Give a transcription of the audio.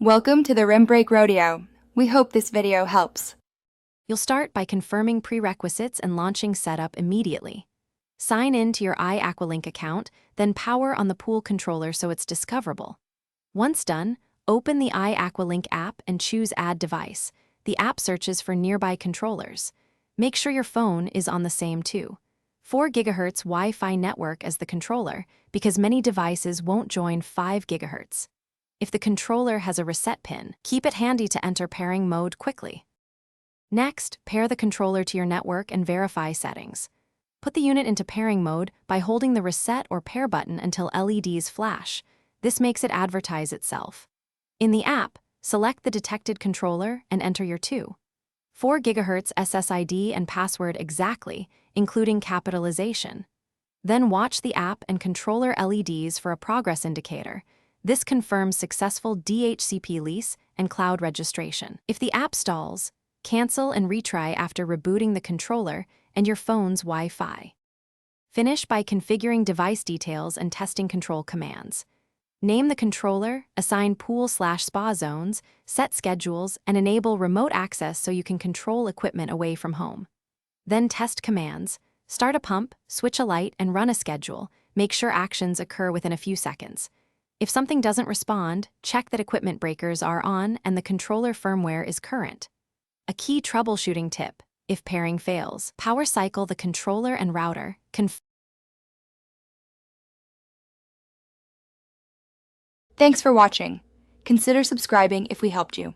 Welcome to the Rim Break Rodeo. We hope this video helps. You'll start by confirming prerequisites and launching setup immediately. Sign in to your Iaqualink account, then power on the pool controller so it's discoverable. Once done, open the Iaqualink app and choose Add Device. The app searches for nearby controllers. Make sure your phone is on the same too. 4 GHz Wi-Fi network as the controller, because many devices won't join 5 GHz. If the controller has a reset pin, keep it handy to enter pairing mode quickly. Next, pair the controller to your network and verify settings. Put the unit into pairing mode by holding the reset or pair button until LEDs flash. This makes it advertise itself. In the app, select the detected controller and enter your 4 GHz SSID and password exactly, including capitalization. Then watch the app and controller LEDs for a progress indicator. This confirms successful DHCP lease and cloud registration. If the app stalls, cancel and retry after rebooting the controller and your phone's Wi-Fi. Finish by configuring device details and testing control commands. Name the controller, assign pool/spa zones, set schedules, and enable remote access so you can control equipment away from home. Then test commands. Start a pump, switch a light, and run a schedule. Make sure actions occur within a few seconds. If something doesn't respond, check that equipment breakers are on and the controller firmware is current. A key troubleshooting tip: if pairing fails, power cycle the controller and router. Thanks for watching. Consider subscribing if we helped you.